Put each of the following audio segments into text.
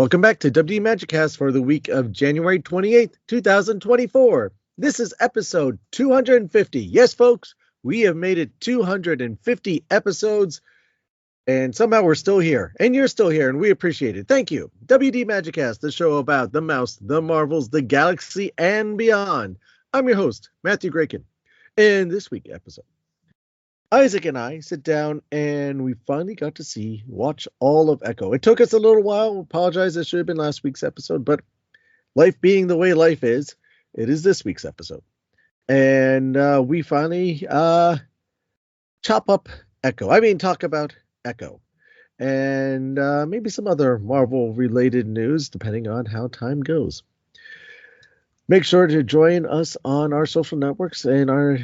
Welcome back to WD Magicast for the week of January 28th, 2024. This is episode 250. Yes, folks, we have made it 250 episodes, and somehow we're still here, and you're still here, and we appreciate it. Thank you. WD Magicast, the show about the mouse, the Marvels, the galaxy, and beyond. I'm your host, Matthew Graken. In this week's episode, Isaac and I sit down and we finally got to watch all of Echo. It took us a little while. Apologize, it should have been last week's episode, but life being the way life is, it is this week's episode. And we finally talk about Echo. And maybe some other Marvel-related news, depending on how time goes. Make sure to join us on our social networks and our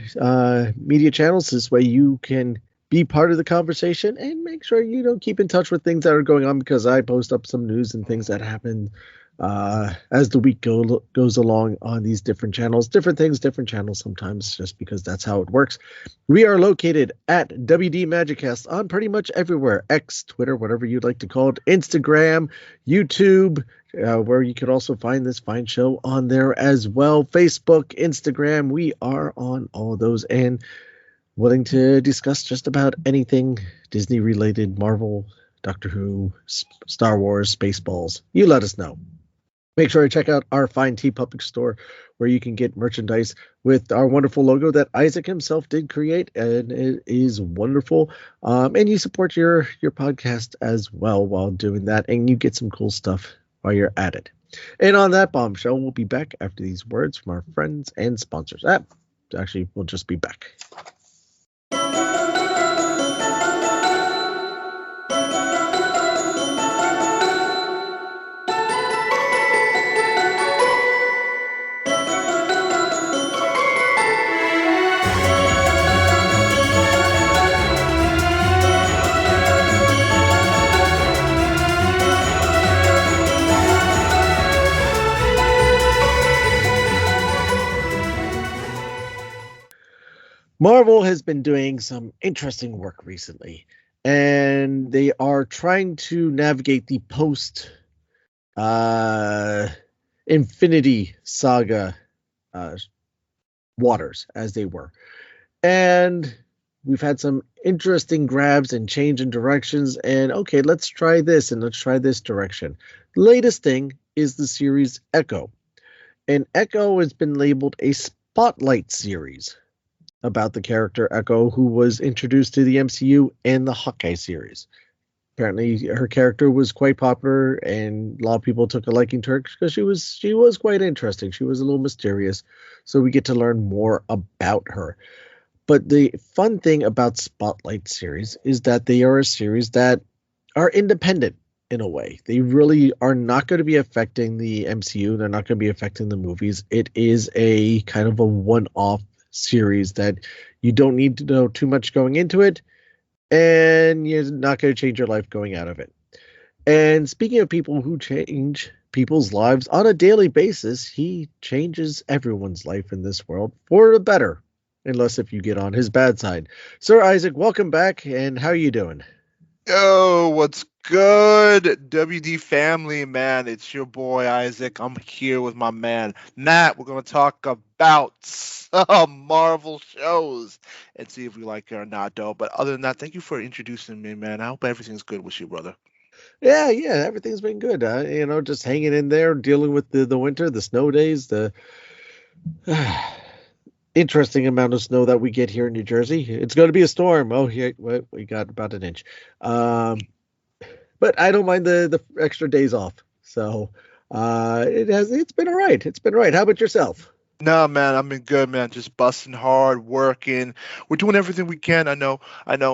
media channels. This way you can be part of the conversation, and make sure you keep in touch with things that are going on, because I post up some news and things that happen as the week goes along on these different channels. Different things, different channels sometimes, just because that's how it works. We are located at WD Magicast on pretty much everywhere. X, Twitter, whatever you'd like to call it, Instagram, YouTube, where you could also find this fine show on there as well. Facebook, Instagram, we are on all of those and willing to discuss just about anything Disney related, Marvel, Doctor Who, Star Wars, Spaceballs. You let us know. Make sure to check out our fine TeePublic store, where you can get merchandise with our wonderful logo that Isaac himself did create, and it is wonderful. And you support your podcast as well while doing that, and you get some cool stuff while you're at it. And on that bombshell, we'll be back after these words from our friends and sponsors. Actually, we'll just be back. Marvel has been doing some interesting work recently, and they are trying to navigate the post Infinity Saga waters, as they were. And we've had some interesting grabs and change in directions, and okay, let's try this and let's try this direction. The latest thing is the series Echo. And Echo has been labeled a spotlight series about the character Echo, who was introduced to the MCU and the Hawkeye series. Apparently, her character was quite popular, and a lot of people took a liking to her because she was quite interesting. She was a little mysterious, so we get to learn more about her. But the fun thing about Spotlight series is that they are a series that are independent in a way. They really are not going to be affecting the MCU. They're not going to be affecting the movies. It is a kind of a one-off series that you don't need to know too much going into it, and you're not going to change your life going out of it. And speaking of people who change people's lives on a daily basis, he changes everyone's life in this world for the better, unless if you get on his bad side. Sir Isaac, welcome back, and how are you doing? Yo, what's good, WD family, man? It's your boy Isaac. I'm here with my man Matt. We're going to talk about some Marvel shows and see if we like it or not, though. But other than that, thank you for introducing me, man. I hope everything's good with you, brother. Yeah, everything's been good. Just hanging in there, dealing with the winter, the snow days, the interesting amount of snow that we get here in New Jersey. It's going to be a storm. Oh, here we got about an inch. But I don't mind the extra days off. So it's been all right. It's been all right. How about yourself? No, man, I've been good, man. Just busting hard, working. We're doing everything we can. I know.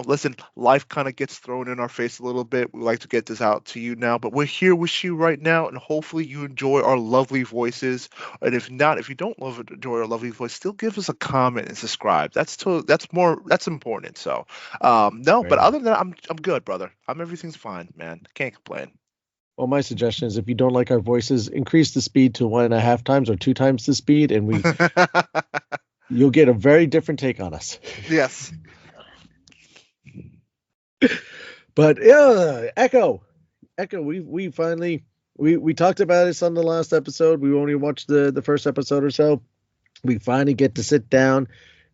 Listen, life kind of gets thrown in our face a little bit. We like to get this out to you now, but we're here with you right now, and hopefully you enjoy our lovely voices. And if not, if you don't enjoy our lovely voice, still give us a comment and subscribe. That's important. So, no, but other than that, I'm good, brother. Everything's fine, man. Can't complain. Well, my suggestion is if you don't like our voices, increase the speed to 1.5 times or 2 times the speed, and you'll get a very different take on us. Yes. But yeah, Echo, we finally we talked about this on the last episode. We only watched the first episode or so. We finally get to sit down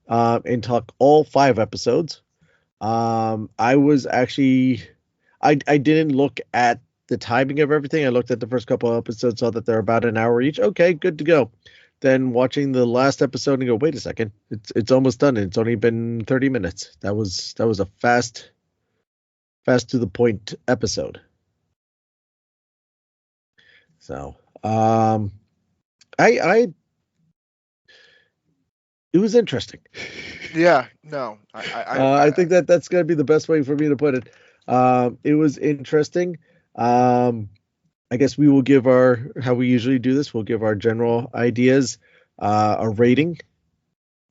and talk all 5 episodes. I was actually I didn't look at the timing of everything. I looked at the first couple of episodes, saw that they're about an hour each. Okay, good to go. Then watching the last episode and go, wait a second, it's almost done. And it's only been 30 minutes. That was a fast to the point episode. So, I it was interesting. Yeah, no, I think that's going to be the best way for me to put it. It was interesting. I guess we will give how we usually do this. We'll give our general ideas, a rating.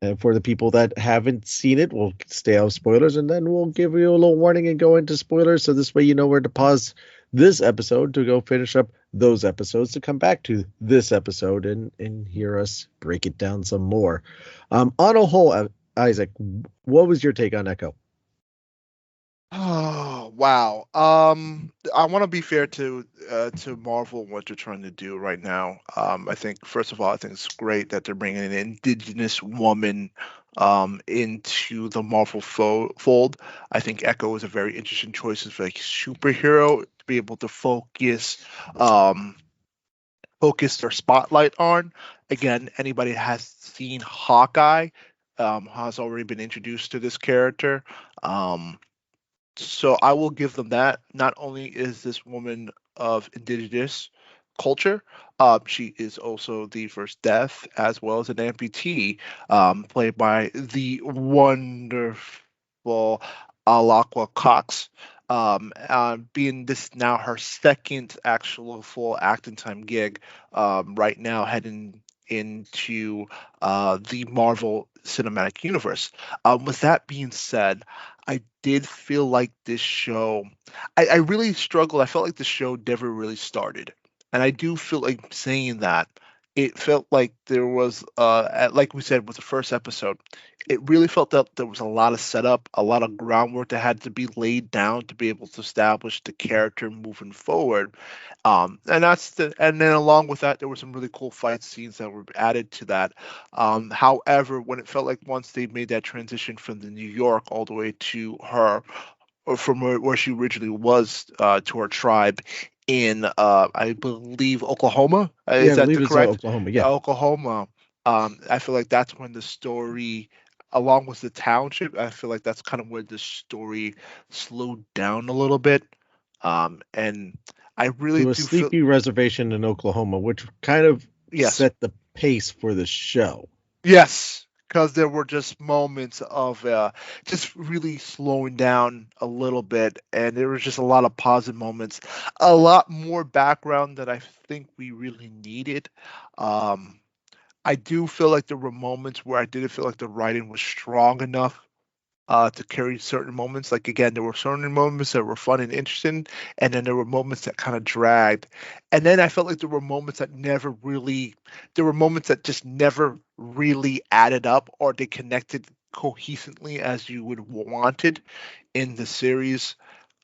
And for the people that haven't seen it, we'll stay out of spoilers, and then we'll give you a little warning and go into spoilers. So this way, you know where to pause this episode to go finish up those episodes to come back to this episode and hear us break it down some more. On a whole, Isaac, what was your take on Echo? Oh wow. I want to be fair to Marvel and what they're trying to do right now. I think first of all, I think it's great that they're bringing an indigenous woman into the Marvel fold. I think Echo is a very interesting choice as a superhero to be able to focus their spotlight on. Again, anybody that has seen Hawkeye has already been introduced to this character. So I will give them that. Not only is this woman of indigenous culture, she is also the first deaf as well as an amputee, played by the wonderful Alaqua Cox. Being this now her second actual full acting time gig, right now heading into the Marvel Cinematic Universe. With that being said, I did feel like this show, I really struggled. I felt like the show never really started. And I do feel like saying that. It felt like there was, like we said with the first episode, it really felt that there was a lot of setup, a lot of groundwork that had to be laid down to be able to establish the character moving forward. And then along with that, there were some really cool fight scenes that were added to that. However, when it felt like once they made that transition from the New York all the way to her, or from where she originally was, to her tribe in, I believe, Oklahoma. Yeah, I Is that believe it's correct? Oklahoma. Yeah, Yeah. Oklahoma. I feel like that's when the story, along with the township, I feel like that's kind of where the story slowed down a little bit. And I really To a do feel, sleepy reservation in Oklahoma, which kind of yes, set the pace for the show. yes, because there were just moments of just really slowing down a little bit, and there was just a lot of positive moments, a lot more background that I think we really needed. Um, I do feel like there were moments where I didn't feel like the writing was strong enough to carry certain moments. Like again, there were certain moments that were fun and interesting, and then there were moments that kind of dragged. And then I felt like there were moments that never really, there were moments that just never really added up or they connected cohesively as you would wanted in the series.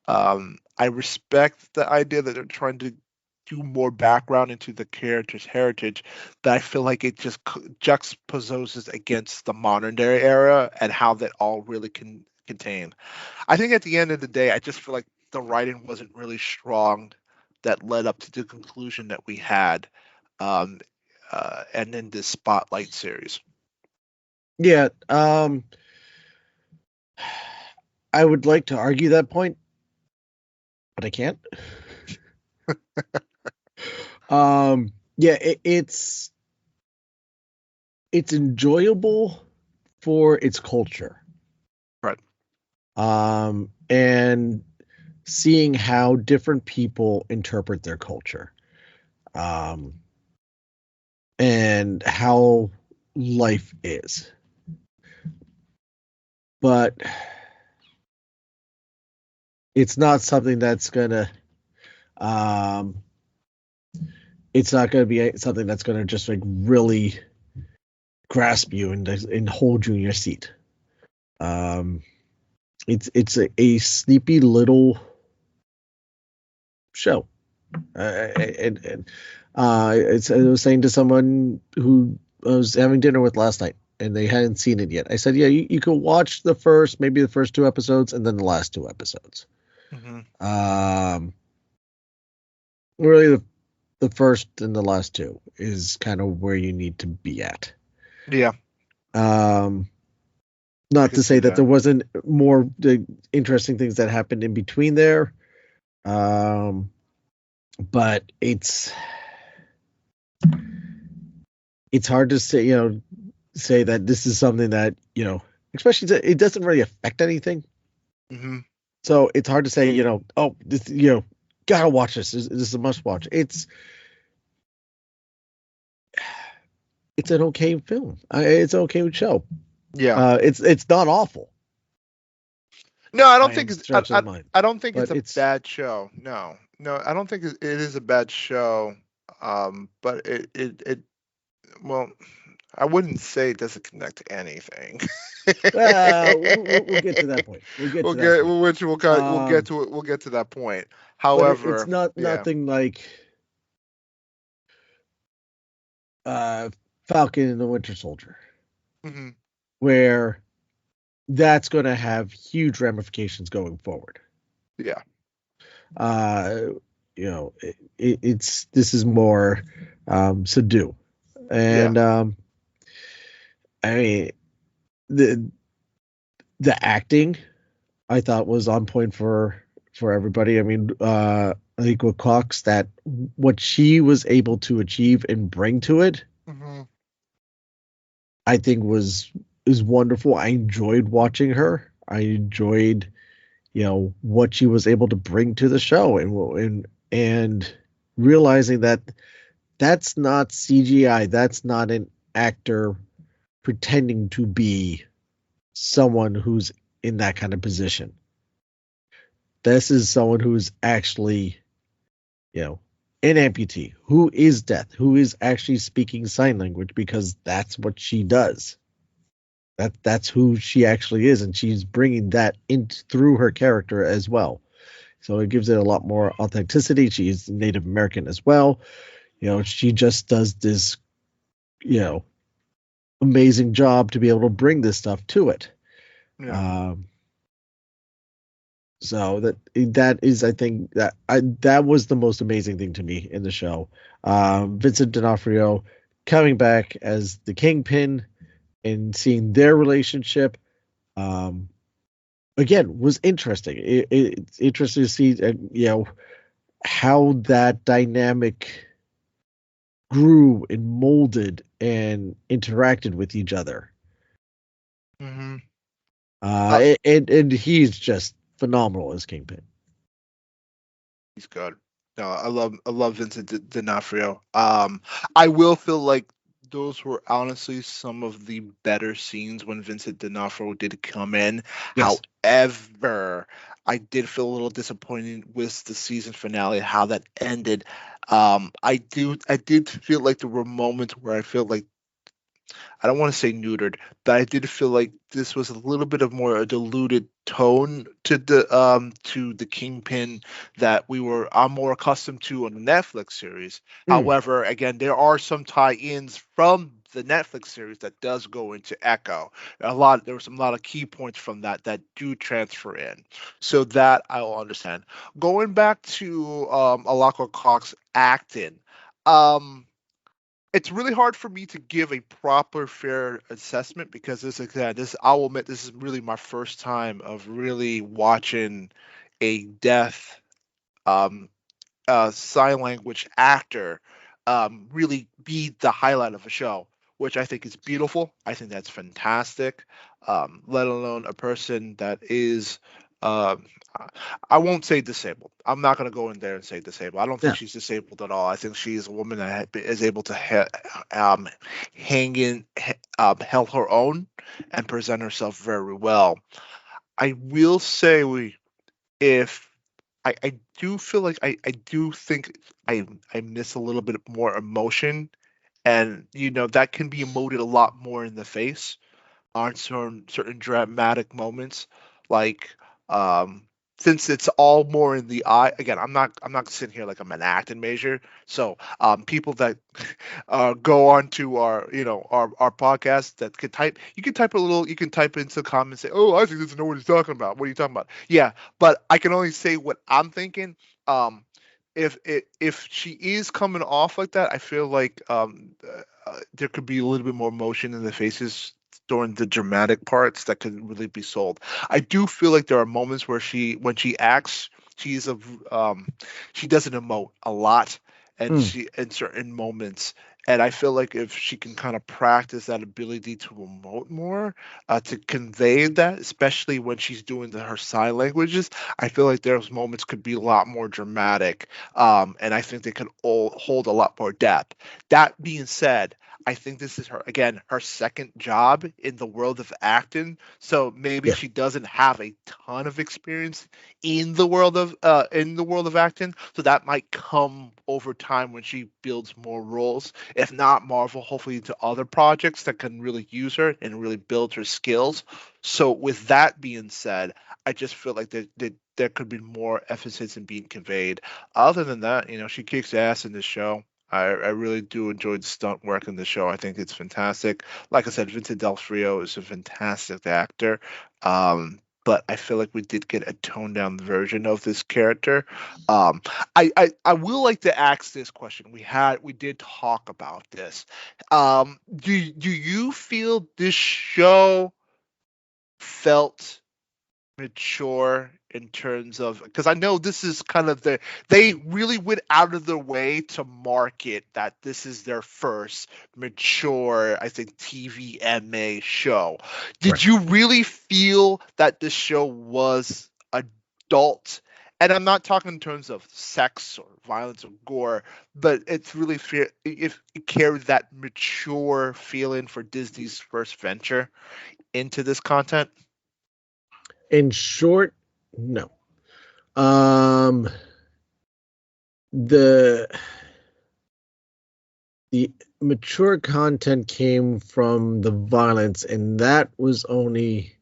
I respect the idea that they're trying to do more background into the character's heritage, but I feel like it just juxtaposes against the modern day era and how that all really can contain. I think at the end of the day, I just feel like the writing wasn't really strong that led up to the conclusion that we had, um, and in this Spotlight series. Yeah. I would like to argue that point, but I can't. Yeah, it's enjoyable for its culture. Right. And seeing how different people interpret their culture. And how life is. But it's not something that's gonna it's not gonna be something that's gonna just like really grasp you and hold you in your seat. It's a sleepy little show. I was saying to someone who I was having dinner with last night, and they hadn't seen it yet. I said, "Yeah, you could watch maybe the first two episodes, and then the last two episodes. Hmm. Really, the first and the last two is kind of where you need to be at. Yeah, Um, I not could to say see that that. there wasn't more interesting things that happened in between there, um, but it's hard to say, say that this is something that, especially it doesn't really affect anything. Hmm. So it's hard to say, oh, this, gotta watch this. This is a must watch. It's an okay film. It's an okay show. Yeah. It's not awful No, I don't by think any it's. stretch of the mind, I don't think it's but a it's bad show. No, no, I don't think it is a bad show. But it well, I wouldn't say it doesn't connect to anything. we'll get to that point. We'll get We'll to that get point. we'll get Um, to it. We'll get to that point. but it's However, not yeah. nothing like uh, Falcon and the Winter Soldier, Hmm. where that's going to have huge ramifications going forward. Yeah. Uh, it's this is more subdue, Yeah. and I mean the the acting I thought was on point for everybody. I mean, I think with Cox that what she was able to achieve and bring to it, Hmm. I think was is wonderful. I enjoyed watching her. I enjoyed what she was able to bring to the show, and realizing that that's not CGI. That's not an actor pretending to be someone who's in that kind of position. This is someone who's actually, you know, an amputee, who is deaf, who is actually speaking sign language because that's what she does. That's who she actually is, and she's bringing that in through her character as well. So it gives it a lot more authenticity. She's Native American as well. She just does this, you know, amazing job to be able to bring this stuff to it. Yeah. Um, so that is, I think that was the most amazing thing to me in the show. Vincent D'Onofrio coming back as the Kingpin and seeing their relationship, um, again, was interesting. It's interesting to see, how that dynamic grew and molded and interacted with each other. Hmm. Uh, And he's just phenomenal as Kingpin. he's good. No, I love Vincent D'Onofrio. I will feel like those were honestly some of the better scenes when Vincent D'Onofrio did come in. Yes. However, I did feel a little disappointed with the season finale, how that ended. I did feel like there were moments where I feel like I don't want to say neutered, but I did feel like this was a little bit of more a diluted tone to the Kingpin that I'm more accustomed to on the Netflix series. Mm. However, again, there are some tie-ins from the Netflix series that does go into Echo. There were some lot of key points from that do transfer in. So that I'll understand. Going back to Alaka Cox acting. Um it's really hard for me to give a proper fair assessment because this I will admit this is really my first time of really watching a deaf um sign language actor really be the highlight of a show, which I think is beautiful. I think that's fantastic. Let alone a person that is um I won't say disabled. I'm not going to go in there and say disabled. I don't think Yeah. she's disabled at all. I think she's a woman that is able to hang in, held her own, and present herself very well. I will say if I do feel like I do think I miss a little bit more emotion, and that can be emoted a lot more in the face on certain dramatic moments, like um since it's all more in the eye. Again, I'm not sitting here like I'm an acting major. So people that go on to our our podcast that could type, you can type into the comments, say, oh, Isaac doesn't know what he's talking about. What are you talking about? Yeah, but I can only say what I'm thinking. If she is coming off like that, I feel like there could be a little bit more motion in the faces during the dramatic parts that could really be sold. I do feel like there are moments where when she acts, she's a she doesn't emote a lot, and Mm. she in certain moments. And I feel like if she can kind of practice that ability to emote more, to convey that, especially when she's doing her sign languages, I feel like those moments could be a lot more dramatic, and I think they could all hold a lot more depth. That being said, I think this is her second job in the world of acting, so maybe Yeah. she doesn't have a ton of experience in the world of acting, so that might come over time when she builds more roles. If not Marvel, hopefully into other projects that can really use her and really build her skills. So with that being said, I just feel like there could be more emphasis in being conveyed. Other than that, she kicks ass in this show. I really do enjoy the stunt work in the show. I think it's fantastic. Like I said, Vincent D'Onofrio is a fantastic actor. But I feel like we did get a toned down version of this character. Um, I will like to ask this question. We did talk about this. Do you feel this show felt mature in terms of, because I know this is kind of they really went out of their way to market that this is their first mature, I think, TVMA show. Right. Did you really feel that this show was adult? And I'm not talking in terms of sex or violence or gore, but it's really fair if it carried that mature feeling for Disney's first venture into this content. In short, no. Um, the the mature content came from the violence, and that was only,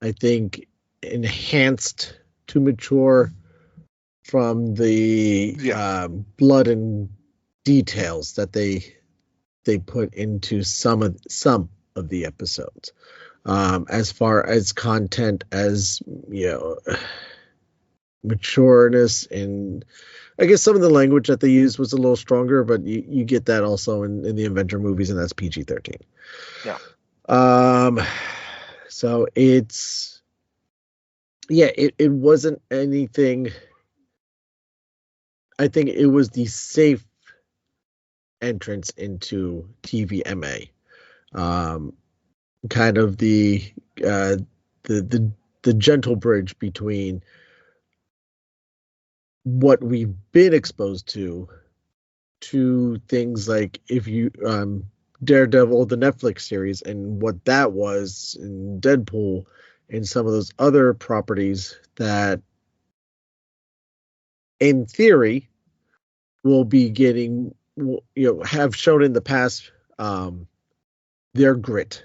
I think, enhanced to mature from the Yeah. blood and details that they put into some of the episodes. As far as content, as you know, matureness, and I guess some of the language that they used was a little stronger, but you get that also in the Avenger movies, and that's PG-13. Yeah. Um, so it's, yeah, it wasn't anything. I think it was the safe entrance into TVMA. Um, kind of uh, the the gentle bridge between what we've been exposed to things like, if you Daredevil, the Netflix series, and what that was, in Deadpool, and some of those other properties that, in theory, will be getting, have shown in the past, their grit.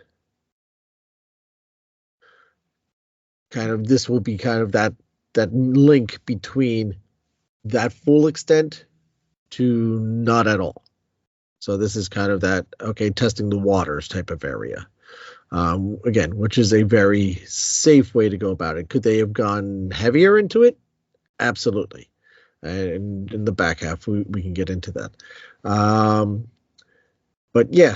Kind of, this will be kind of that link between that full extent to not at all. So this is kind of that, okay, testing the waters type of area. Again, which is a very safe way to go about it. Could they have gone heavier into it? Absolutely. And in the back half, we can get into that. But yeah,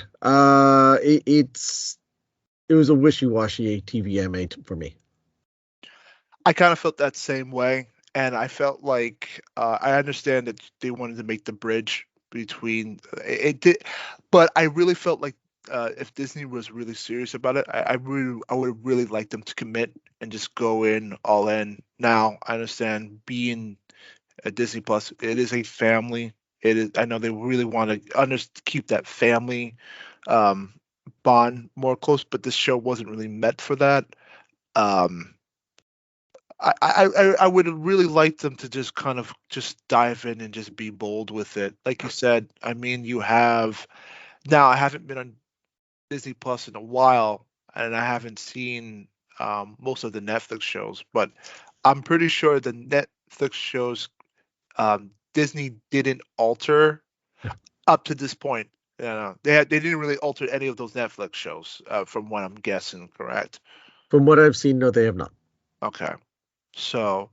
it was a wishy-washy TVMA for me. I kind of felt that same way, and I felt like I understand that they wanted to make the bridge between it did, but I really felt like if Disney was really serious about it, I would really like them to commit and just go in all in. Now I understand being a Disney Plus, it is a family. It is. I know they really want to keep that family um, bond more close, but this show wasn't really meant for that. Um, I would really like them to just kind of just dive in and just be bold with it. Like you said, I mean, you have now. I haven't been on Disney Plus in a while, and I haven't seen most of the Netflix shows, but I'm pretty sure the Netflix shows Disney didn't alter up to this point. They didn't really alter any of those Netflix shows, from what I'm guessing. Correct? From what I've seen, no, they have not. Okay. So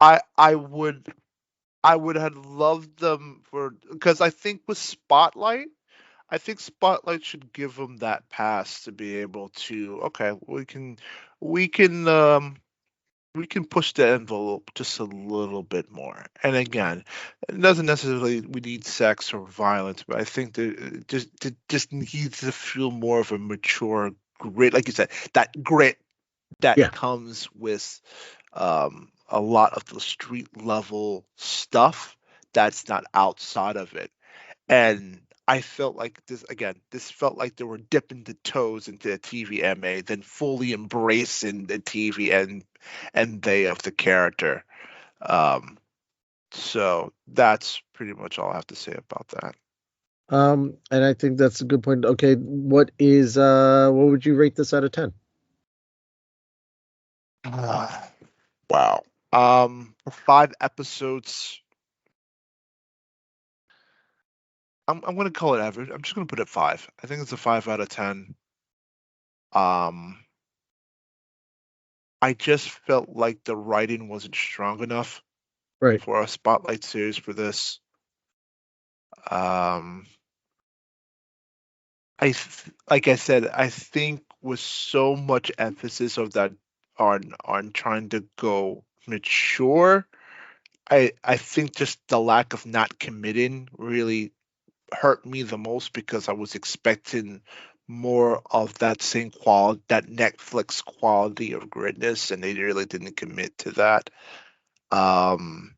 I would have loved them for, because I think with Spotlight, I think Spotlight should give them that pass to be able to, okay, we can we can push the envelope just a little bit more. And again, it doesn't necessarily we need sex or violence, but I think that it just needs to feel more of a mature grit, like you said, that grit that Yeah. comes with a lot of the street level stuff that's not outside of it. And I felt like this again. This felt like they were dipping the toes into the TVMA, then fully embracing the TV and they of the character. Um, so that's pretty much all I have to say about that. And I think that's a good point. Okay, what would you rate this out of 10? Wow. For 5 episodes, I'm gonna call it average. I'm just gonna put it 5. I think it's a 5 out of 10. Um, I just felt like the writing wasn't strong enough Right. for a spotlight series for this. Um, like I said, I think with so much emphasis of that on trying to go mature, I think just the lack of not committing really hurt me the most, because I was expecting more of that same quality, that Netflix quality of greatness, and they really didn't commit to that. Um,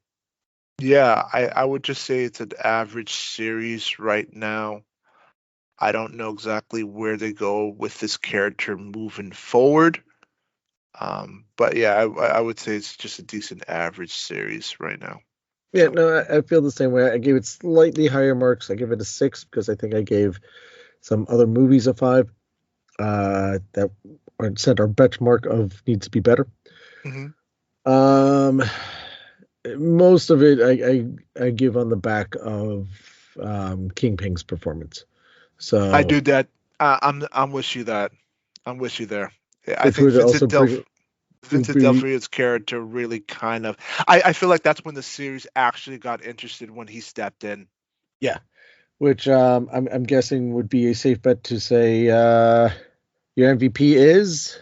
yeah, I would just say it's an average series right now. I don't know exactly where they go with this character moving forward. But yeah, I would say it's just a decent average series right now. Yeah, So, no, I feel the same way. I gave it slightly higher marks. I give it a 6 because I think I gave some other movies a 5 that set our benchmark of needs to be better. mhm. Um, Most of it I give on the back of Kingpin's performance. I So, do that. I'm with you that I'm with you there. Yeah, I which think would also Vincent be D'Onofrio's character really kind of. I feel like that's when the series actually got interested, when he stepped in. yeah, which I'm guessing would be a safe bet to say your MVP is.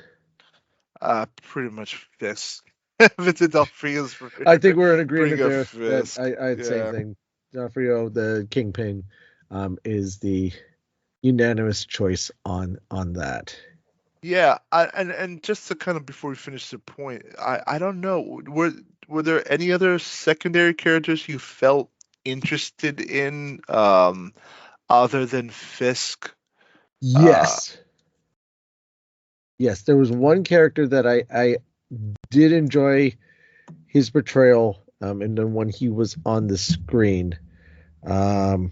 Pretty much Fisk. Vincent D'Onofrio's I think we're in bring agreement a there that Fisk. I'd same Yeah. thing. D'Onofrio, the Kingpin, is the unanimous choice on that. Yeah, and just to kind of, before we finish the point, I don't know, were there any other secondary characters you felt interested in, other than Fisk? Uh, Yes, yes, there was one character that I did enjoy his portrayal, and then when he was on the screen, um,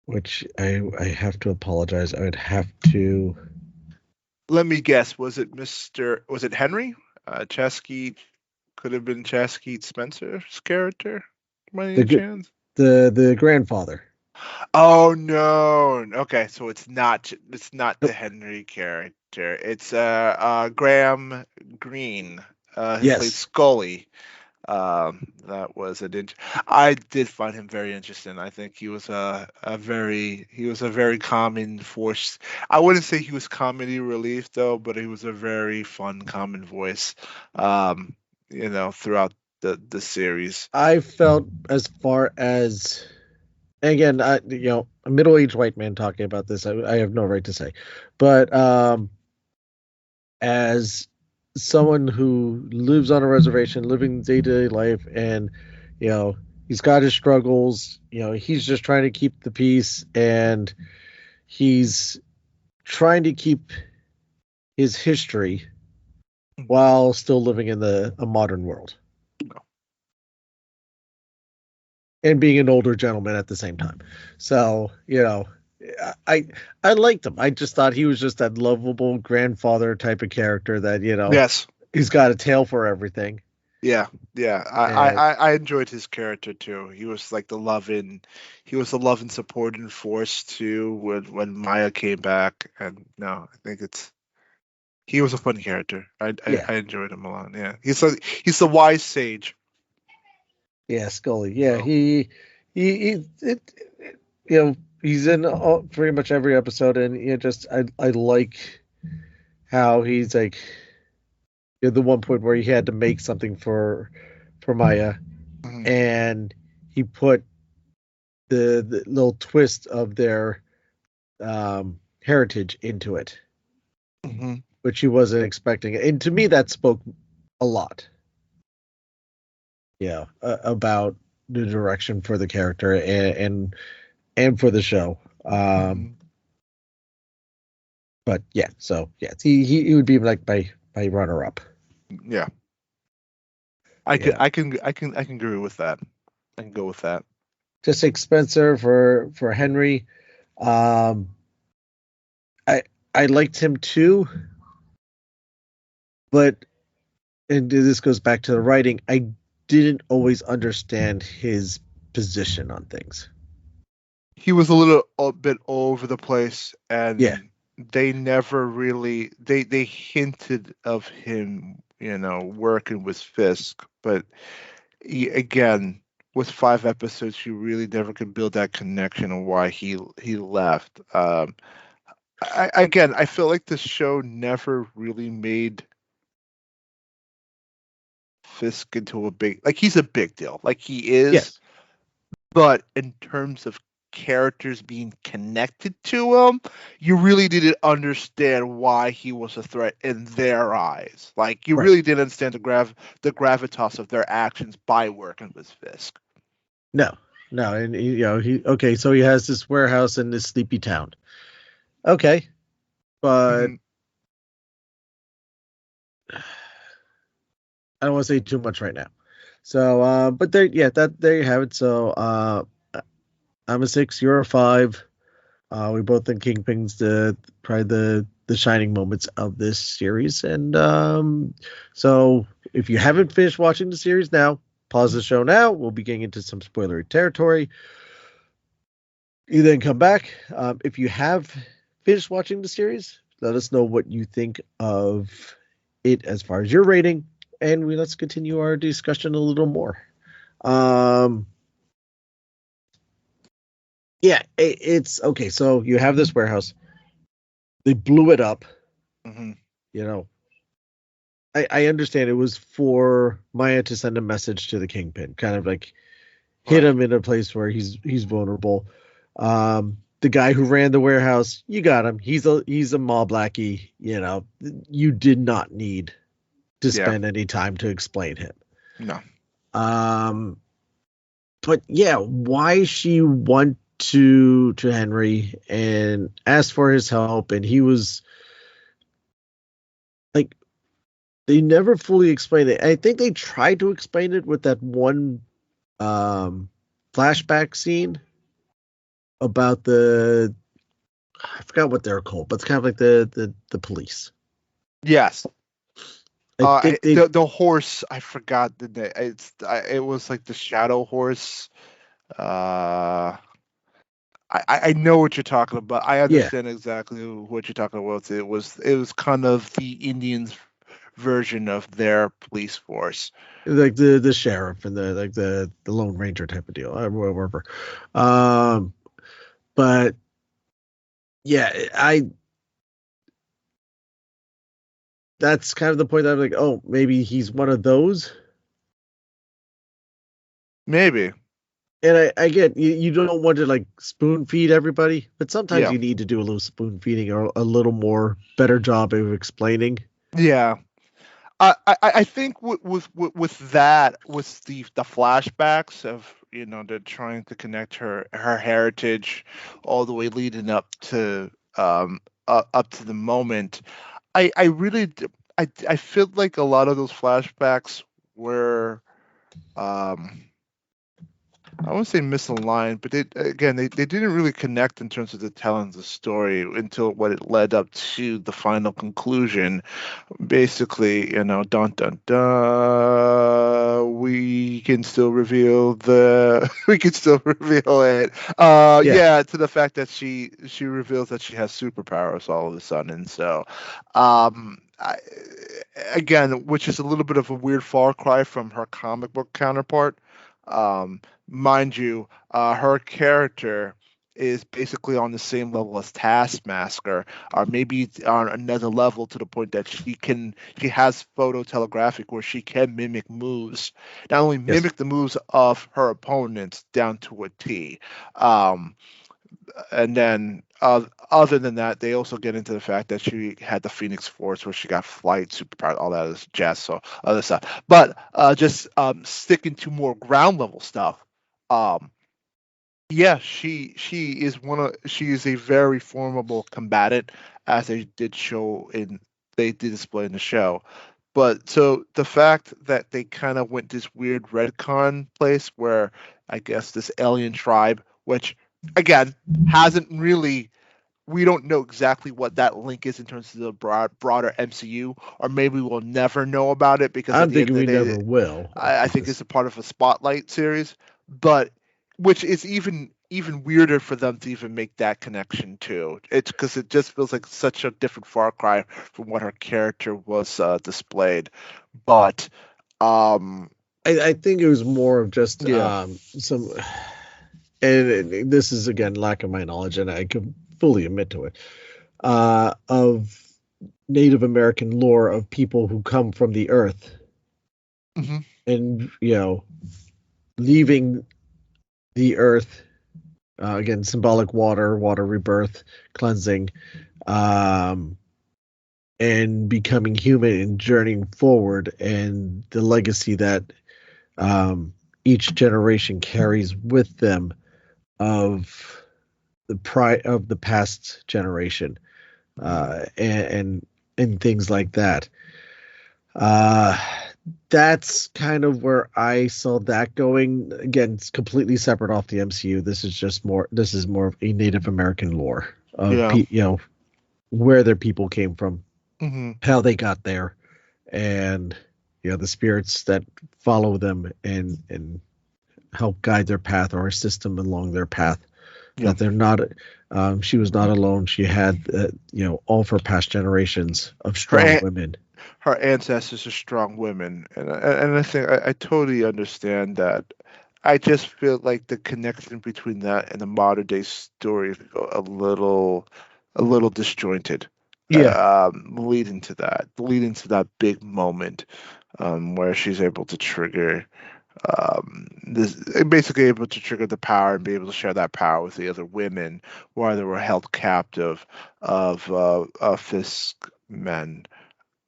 which I have to apologize. I would have to. Let me guess, was it Henry? Chaskeet could have been Chaskeet Spencer's character, by any the chance? the grandfather. Oh no. Okay, so it's not the Nope. Henry character. It's Graham Greene, who played Yes. Scully. That was I did find him very interesting. I think he was a very calming force. I wouldn't say he was comedy relief though, but he was a very fun, common voice. Um, throughout the series. I felt as far as, and again, a middle-aged white man talking about this, I have no right to say, but as someone who lives on a reservation, living day-to-day life, and he's got his struggles. He's just trying to keep the peace, and he's trying to keep his history while still living in a modern world and being an older gentleman at the same time. So, I I liked him. I just thought he was just that lovable grandfather type of character that, Yes. he's got a tail for everything. Yeah, yeah. And I enjoyed his character too. He was the loving supporting force too when Maya came back. And no, I think he was a fun character. yeah, I enjoyed him a lot. Yeah, he's the wise sage. yeah, Scully. Yeah, So you know, he's in pretty much every episode, and just I like how he's like the one point where he had to make something for Maya, mhm, and he put the little twist of their heritage into it, mhm, which he wasn't expecting. And to me, that spoke a lot, about the direction for the character and for the show. mhm. But yeah, so yeah, he would be like my runner up. Yeah, Yeah, I can agree with that. I can go with that. just like Spencer for Henry. Um, I I liked him too, but and this goes back to the writing. I didn't always understand his position on things. He was a bit all over the place, Yeah, and they never really they hinted of him, working with Fisk, but again, with 5 episodes, you really never could build that connection on why he left. I feel like the show never really made Fisk into a big, like, he's a big deal, like he is, yes, but in terms of characters being connected to him, you really didn't understand why he was a threat in their eyes. Like, you right. really didn't understand the gravitas of their actions by working with Fisk. No, no, and he okay. So he has this warehouse in this sleepy town. Okay, but Mhm. I don't want to say too much right now. So, but there, yeah, there you have it. So, I'm a 6, you're a 5. We both think Kingpin's probably the shining moments of this series. And so if you haven't finished watching the series now, pause the show now. We'll be getting into some spoilery territory. You then come back. If you have finished watching the series, let us know what you think of it as far as your rating, and let's continue our discussion a little more. Um, yeah, it's okay. So you have this warehouse. They blew it up. Mhm. You know, I understand it was for Maya to send a message to the Kingpin, kind of like hit Right. him in a place where he's vulnerable. The guy who ran the warehouse, you got him. He's a mob lackey. You did not need to Yeah. spend any time to explain him. No. Um, but yeah, why she went to Henry and asked for his help, and he was like, they never fully explained it. I think they tried to explain it with that one um flashback scene about I forgot what they're called, but it's kind of like the police. Yes. I think they The horse, I forgot the name. It was like the shadow horse. Uh, I know what you're talking about. I yeah, understand exactly what you're talking about. It was kind of the Indians' version of their police force. like the sheriff and the Lone Ranger type of deal, whatever. Um, but yeah, I that's kind of the point that I'm like, oh, maybe he's one of those. Maybe. And I get you don't want to like spoon feed everybody, but sometimes Yeah. you need to do a little spoon feeding or a little more better job of explaining. Yeah. I think with that, with the flashbacks of, they're trying to connect her heritage all the way leading up to the moment. I really I feel like a lot of those flashbacks were, um I wouldn't say misaligned, but they didn't really connect in terms of the telling of the story until what it led up to the final conclusion. Basically, dun dun dun, we can still reveal we can still reveal it. Yeah. Yeah, to the fact that she reveals that she has superpowers all of a sudden. So, again, which is a little bit of a weird far cry from her comic book counterpart. Mind you, her character is basically on the same level as Taskmaster, or maybe on another level to the point that she has phototelegraphic where she can mimic moves, not only Yes. mimic the moves of her opponents down to a T. Um, and then other than that, they also get into the fact that she had the Phoenix Force, where she got flight, superpower, all that is jazz, so other stuff. But just sticking to more ground level stuff. Um, yeah, she is a very formidable combatant, as they did display in the show. But so the fact that they kind of went this weird retcon place where I guess this alien tribe, which again hasn't really, we don't know exactly what that link is in terms of the broader MCU, or maybe we'll never know about it because at I'm the end thinking of the we day, never will. I think it's a part of a Spotlight series, but which is even weirder for them to even make that connection too. It's because it just feels like such a different far cry from what her character was displayed. But I think it was more of just yeah, some, and this is again lack of my knowledge, and I can fully admit to it, of Native American lore of people who come from the earth hmm and leaving the earth, again, symbolic water rebirth, cleansing, um, and becoming human and journeying forward, and the legacy that each generation carries with them of the past generation, and things like that. Uh, that's kind of where I saw that going. Again, it's completely separate off the MCU. This is more of a Native American lore of yeah. where their people came from, hmm how they got there, and the spirits that follow them and help guide their path or assist them along their path. Yeah. That they're not, she was not alone. She had, all of her past generations of Her strong aunt, women. her ancestors are strong women, and I think I totally understand that. I just feel like the connection between that and the modern day story is a little disjointed. Yeah. Leading to that big moment, where she's able to trigger this, basically able to trigger the power and be able to share that power with the other women while they were held captive of Fisk men.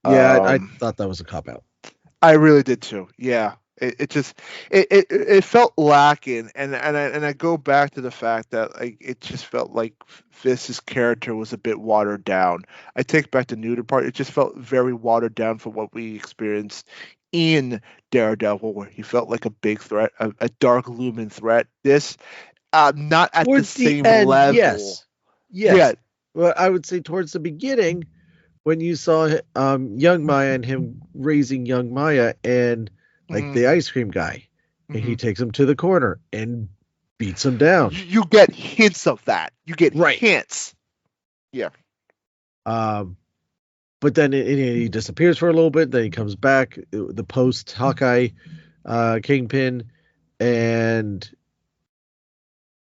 Yeah, I Um, thought that was a cop out. I really did too. Yeah. It just it felt lacking, and I go back to the fact that like it just felt like Fisk's character was a bit watered down. I take back the neuter part. It just felt very watered down for what we experienced in Daredevil, where he felt like a big threat, a dark looming threat. This not at the Towards the same end, level. yes. Yes. Yeah. Well, I would say towards the beginning, when you saw young Maya and him raising young Maya and like hmm the ice cream guy, and he hmm takes him to the corner and beats him down. You get hints of that. You get Right. hints. Yeah. Um, but then he disappears for a little bit. Then he comes back, the post Hawkeye Kingpin, and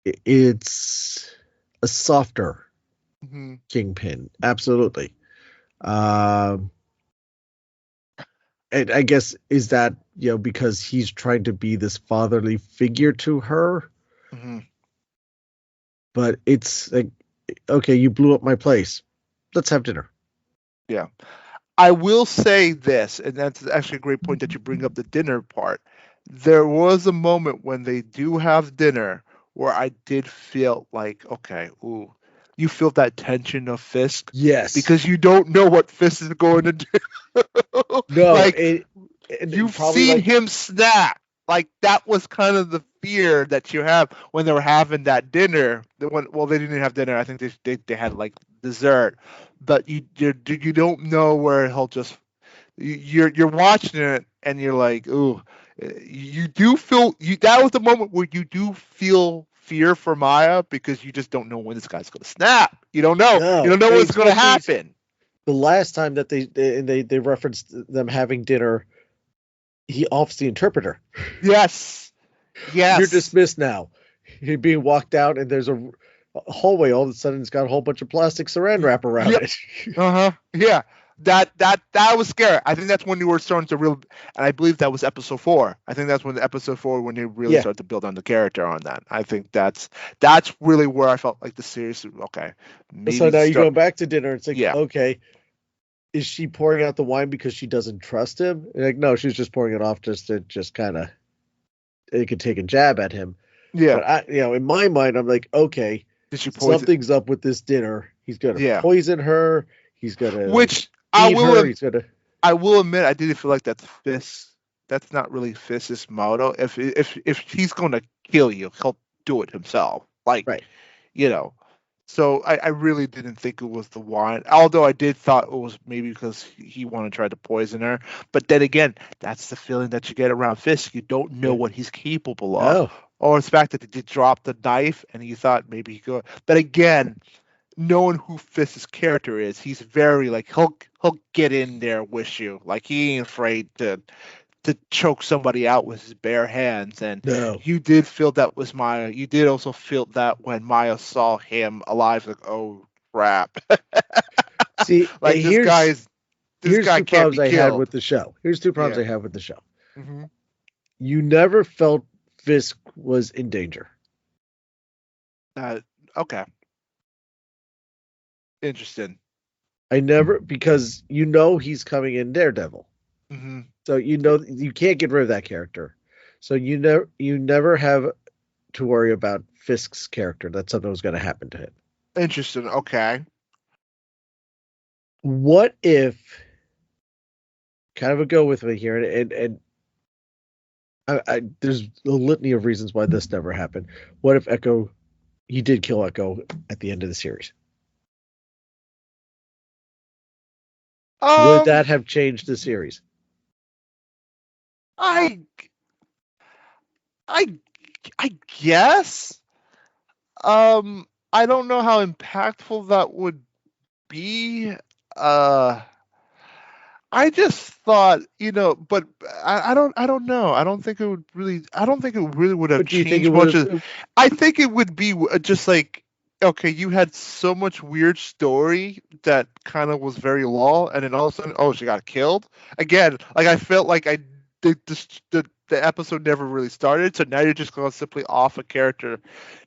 it's a softer hmm Kingpin, absolutely. Um, and I guess is that because he's trying to be this fatherly figure to her, hmm but it's like, okay, you blew up my place. Let's have dinner. Yeah. I will say this, and that's actually a great point that you bring up the dinner part. There was a moment when they do have dinner where I did feel like, okay, ooh, you feel that tension of Fisk Yes. because you don't know what Fisk is going to do. No, Like it you've probably seen like him snap. Like that was kind of the fear that you have when they were having that dinner. Well, they didn't have dinner. I think they had like dessert, but you don't know where he'll just you're watching it and you're like, ooh, you do feel you. That was the moment where you do feel fear for Maya because you just don't know when this guy's gonna snap. You don't know. You No, don't know what's gonna happen. The last time that they referenced them having dinner, he offs the interpreter. Yes. You're dismissed now. You're being walked out, and there's a hallway. All of a sudden, it's got a whole bunch of plastic saran wrap around it. Yeah. That was scary. I think that's when you were starting to and I believe that was episode 4. I think that's when episode 4 when they really started to build on the character on that. I think that's really where I felt like the series. Okay. So now you go back to dinner. It's like, okay, is she pouring out the wine because she doesn't trust him? Like, no, she's just pouring it off just to kind of it could take a jab at him. Yeah. But in my mind, I'm like, okay, something's up with this dinner. He's gonna poison her. He's gonna I will admit I didn't feel like that's Fisk. That's not really Fisk's motto. If he's gonna kill you, he'll do it himself. Like, So I really didn't think it was the wine, although I did thought it was maybe because he wanted to try to poison her. But then again, that's the feeling that you get around Fisk. You don't know what he's capable of. Or the fact that he did drop the knife and you thought maybe he could. But again, knowing who Fisk's character is, he's very like he'll get in there with you. Like he ain't afraid to choke somebody out with his bare hands. And you did feel that was Maya. You did also feel that when Maya saw him alive, like, oh crap. See, like this guy can't be killed. I had with the show. Here's 2 problems I have with the show. Mm-hmm. You never felt Fisk was in danger. Okay. Interesting. I never, because he's coming in Daredevil. Mm-hmm. So you can't get rid of that character. So you never have to worry about Fisk's character. That something was going to happen to him. Interesting. Okay. What if, kind of a go with me here, and there's a litany of reasons why this never happened. What if he did kill Echo at the end of the series? Would that have changed the series? I guess. I don't know how impactful that would be. I just thought, but I don't know. I don't think it would really would have changed much. I think it would be just like, okay, you had so much weird story that kind of was very lull, and then all of a sudden, she got killed again. Like I felt like the episode never really started, so now you're just going to simply off a character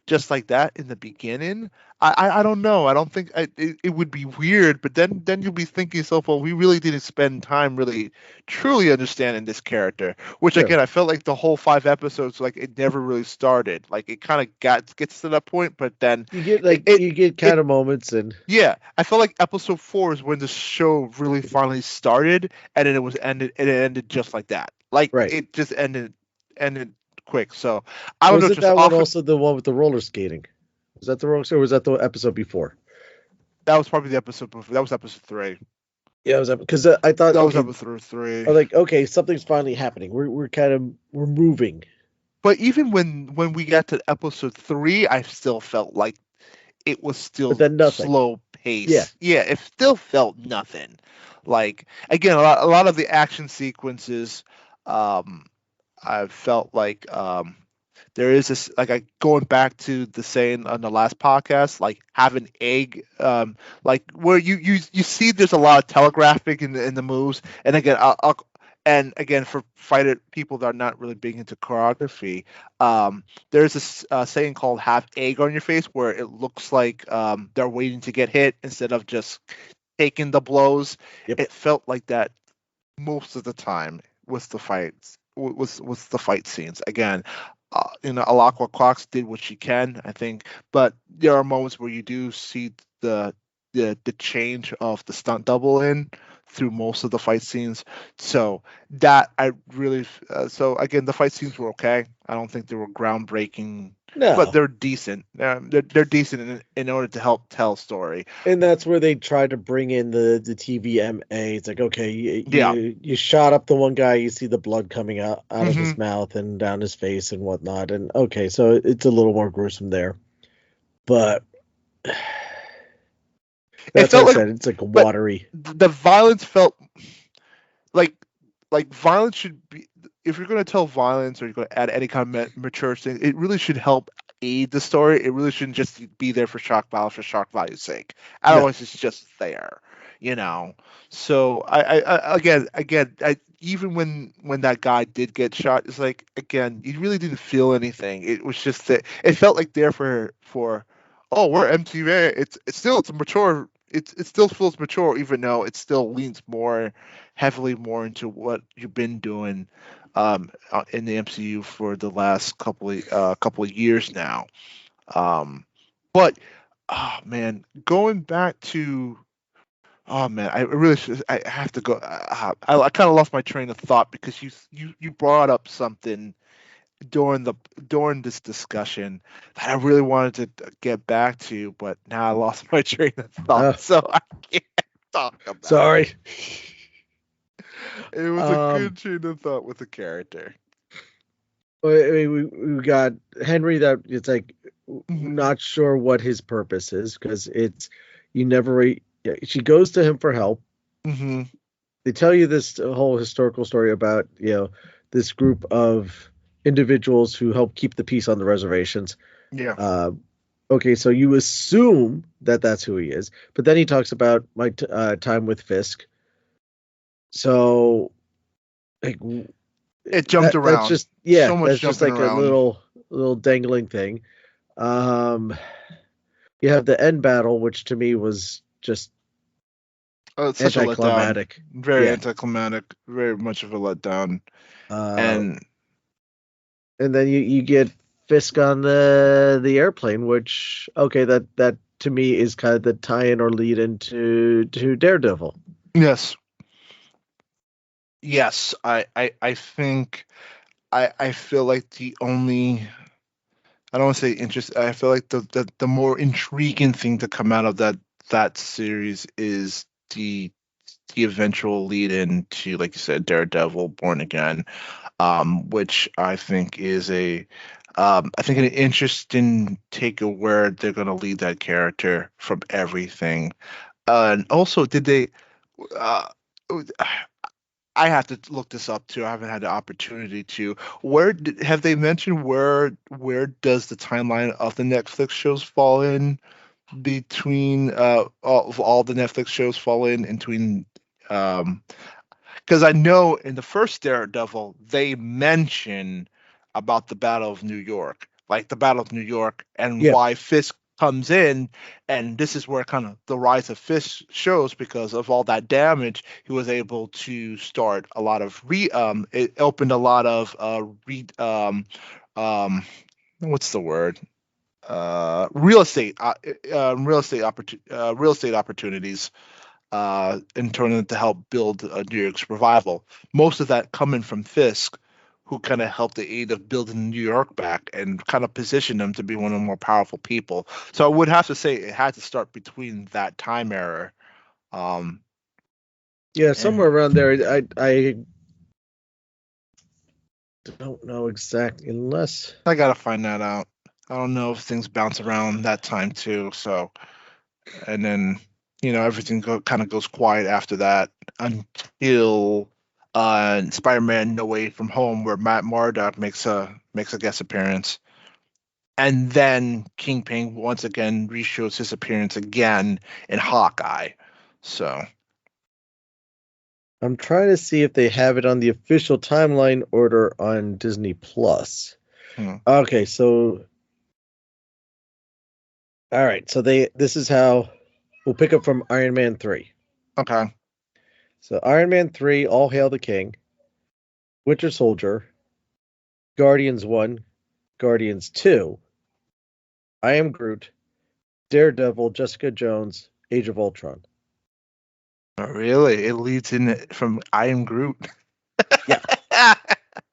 just like that in the beginning. I don't know. I don't think it would be weird, but then you'll be thinking to yourself, well, we really didn't spend time really truly understanding this character, which again, I felt like the whole 5 episodes, like it never really started. Like it kind of gets to that point, but then you get kind of moments. And I felt like episode 4 is when the show really finally started, and then it ended just like that. Like it just ended quick. So I don't know. That one also the one with the roller skating? Was that the roller skating, or was that the episode before? That was probably the episode before. That was episode 3. Yeah, it was because I thought that was episode 3. I was like, okay, something's finally happening. We're moving. But even when we got to episode 3, I still felt like it was still slow pace. Yeah, it still felt nothing. Like again, a lot of the action sequences. I felt like there is this, like going back to the saying on the last podcast, like having egg, like where you see there's a lot of telegraphing in the moves, and again for fighter people that are not really big into choreography, there's this saying called "have egg on your face," where it looks like they're waiting to get hit instead of just taking the blows. Yep. It felt like that most of the time with the fights. Was the fight scenes again? Alaqua Cox did what she can, I think, but there are moments where you do see the change of the stunt double in. through most of the fight scenes. So that I really so again the fight scenes were okay. I don't think they were groundbreaking, but No. they're decent. They're decent in order to help tell story. And that's where they tried to bring in the TVMA. It's like, okay, Yeah. you shot up the one guy, you see the blood coming out of Hmm. his mouth and down his face and whatnot. And okay, so it's a little more gruesome there. But It that's what I felt like, said. It's like but watery. the violence felt like violence should be, if you're going to tell violence or you're going to add any kind of mature thing, it really should help aid the story. It really shouldn't just be there for shock value's sake. No. Otherwise it's just there, you know. So I again even when that guy did get shot, it's like, again, you really didn't feel anything. It was just that it felt like there for oh, we're MTV. It's a mature, it still feels mature, even though it still leans more heavily more into what you've been doing in the MCU for the last couple of years now. But oh man, going back to, oh man, I really should, I have to go. I kind of lost my train of thought because you brought up something during the during this discussion that I really wanted to get back to, but now I lost my train of Oh, thought, so I can't talk about it. sorry. It was a Um, good train of thought with the character. we got Henry that it's like Hmm. not sure what his purpose is because it's you never yeah, she goes to him for help. Hmm. They tell you this whole historical story about this group of individuals who help keep the peace on the reservations. Yeah. Uh, okay, so you assume that that's who he is, but then he talks about my time with Fisk. So like It jumped that's around. just yeah, So much that's just jumping like a around. little dangling thing. Um, you have the end battle, which to me was just It's such a letdown. anticlimactic. Very Yeah. anticlimactic. Very much of a letdown. Uh, And and then you get Fisk on the airplane, which okay, that to me is kind of the tie-in or lead into to Daredevil. yes, yes, I think I feel like the only, I don't want to say interest. I feel like the more intriguing thing to come out of that series is the eventual lead into, like you said, Daredevil, Born Again, which I think is I think an interesting take of where they're going to lead that character from everything. And also, did they? Uh, I have to look this up too. I haven't had the opportunity to. Have they mentioned where does the timeline of the Netflix shows fall in between all the Netflix shows fall in between, um because I know in the first Daredevil they mention about the Battle of New York, like the Battle of New York, and Yeah. why Fisk comes in, and this is where kind of the rise of Fisk shows because of all that damage. He was able to start a lot of it opened a lot of um what's the word, real estate opportunities in turn to help build New York's revival. Most of that coming from Fisk, who kind of helped the aid of building New York back and kind of positioned them to be one of the more powerful people. So I would have to say it had to start between that time era. Um, Yeah, and somewhere around there. I don't know exactly unless I gotta find that out. I don't know if things bounce around that time too. So, and then everything kind of goes quiet after that until Spider-Man: No Way From Home, where Matt Murdock makes a guest appearance, and then Kingpin once again reshows his appearance again in Hawkeye. So, I'm trying to see if they have it on the official timeline order on Disney Plus. hmm, Okay, so all right, so this is how we'll pick up from Iron Man 3. okay, So Iron Man 3, All Hail the King, Winter Soldier, Guardians 1, Guardians 2, I Am Groot, Daredevil, Jessica Jones, Age of Ultron. Oh, really? It leads in from I Am Groot. Yeah.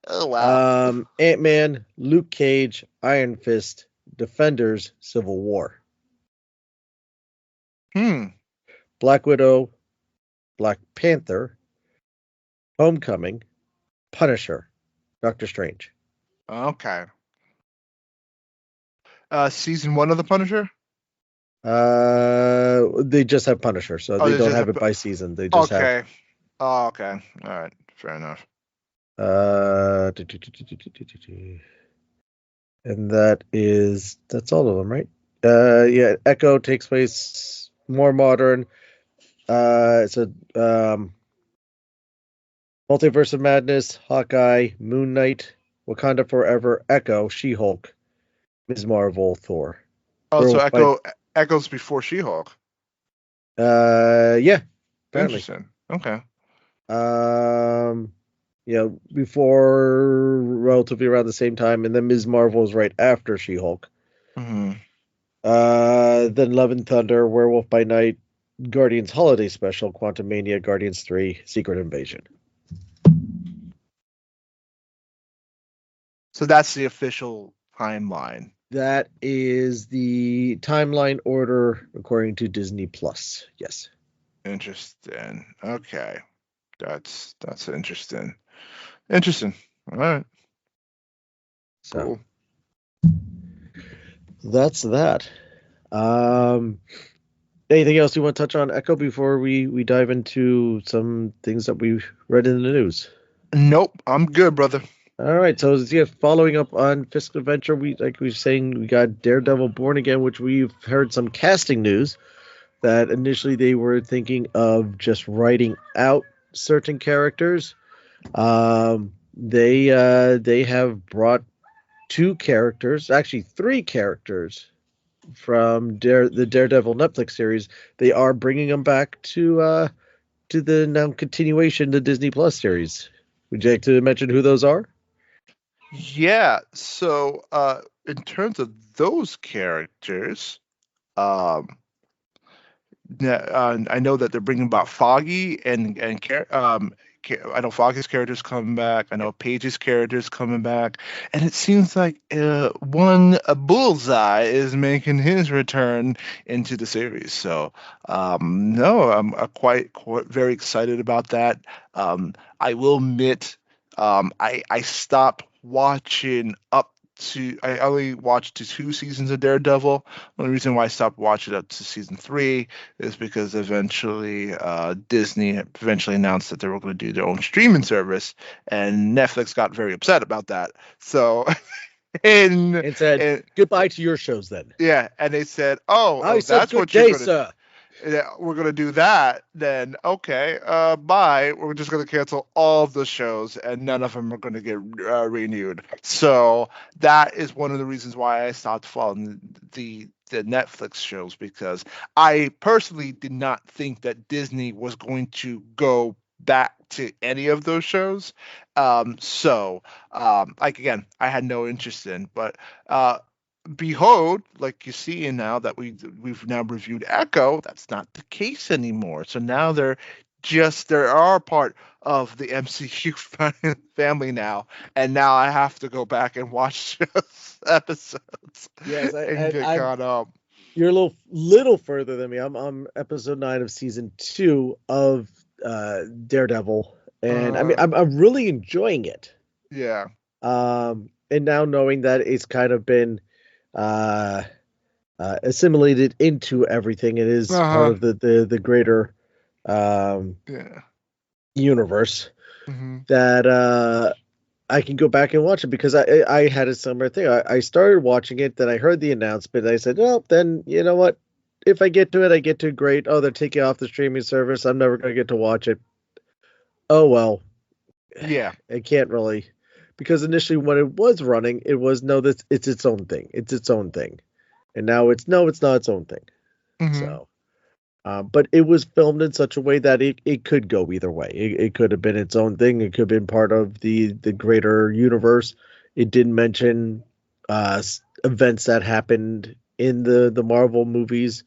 Oh, wow. Ant-Man, Luke Cage, Iron Fist, Defenders, Civil War, Hmm. Black Widow, Black Panther, Homecoming, Punisher, Doctor Strange. Okay. Season 1 of The Punisher? They just have Punisher, so Oh, they there's don't just have it by season. They just have okay. Oh, okay. All right. Fair enough. uh, and that's all of them, right? Yeah, Echo takes place more modern. It's a Multiverse of Madness, Hawkeye, Moon Knight, Wakanda Forever, Echo, She-Hulk, Ms. Marvel, Thor. Oh, so Werewolf by Echo's before She-Hulk. yeah, apparently. Interesting. Okay. Um before relatively around the same time, and then Ms. Marvel is right after She-Hulk. Hmm. Then Love and Thunder, Werewolf by Night, Guardians Holiday Special, Quantum Mania, Guardians 3, Secret Invasion. So that's the official timeline. That is the timeline order according to Disney Plus. Yes. Interesting. Okay. That's interesting. Interesting. All right. So Cool. that's that. Um, Anything else you want to touch on Echo before we dive into some things that we read in the news? Nope. I'm good, brother. All right, so yeah, following up on Fiscal Adventure, we were saying we got Daredevil Born Again, which we've heard some casting news that initially they were thinking of just writing out certain characters. They have brought two characters, actually three characters from the Daredevil Netflix series. They are bringing them back to the now continuation, the Disney Plus series. Would you like to mention who those are? Yeah. So, in terms of those characters, um, I know that they're bringing about Foggy I know Foggy's character's coming back. I know Paige's character's coming back, and it seems like one Bullseye is making his return into the series. So, no, I'm quite very excited about that. I will admit, I stopped watching up to I only watched the 2 seasons of Daredevil. Only reason why I stopped watching up to season 3 is because eventually Disney eventually announced that they were going to do their own streaming service, and Netflix got very upset about that. So, and, And said and goodbye to your shows then. yeah, and they said, "Oh, I said that's good what you're day, going to sir. yeah, we're gonna do that, then okay, bye. We're just gonna cancel all of the shows, and none of them are gonna get renewed. So that is one of the reasons why I stopped following the Netflix shows, because I personally did not think that Disney was going to go back to any of those shows. Like again, I had no interest in, but uh behold, like you see, and now that we've now reviewed Echo, that's not the case anymore. So now there are part of the MCU family now, and now I have to go back and watch those episodes Yes, and get I'm. caught up. You're a little further than me. I'm on episode 9 of season 2 of Daredevil, and I mean Uh, I'm really enjoying it. yeah. And now knowing that it's kind of been uh, assimilated into everything, it is part Uh-huh. of the greater um, Yeah. universe. Hmm. That I can go back and watch it, because I had a similar thing. I started watching it, then I heard the announcement. I said, well, then you know what? If I get to it, I get to it. Great. Oh, they're taking off the streaming service. I'm never going to get to watch it. Oh well, Yeah. I can't really, because initially when it was running, it was no, this it's its own thing. It's its own thing, and now it's no, it's not its own thing. Hmm. So. But it was filmed in such a way that it could go either way. It could have been its own thing. It could have been part of the greater universe. It didn't mention events that happened in the Marvel movies.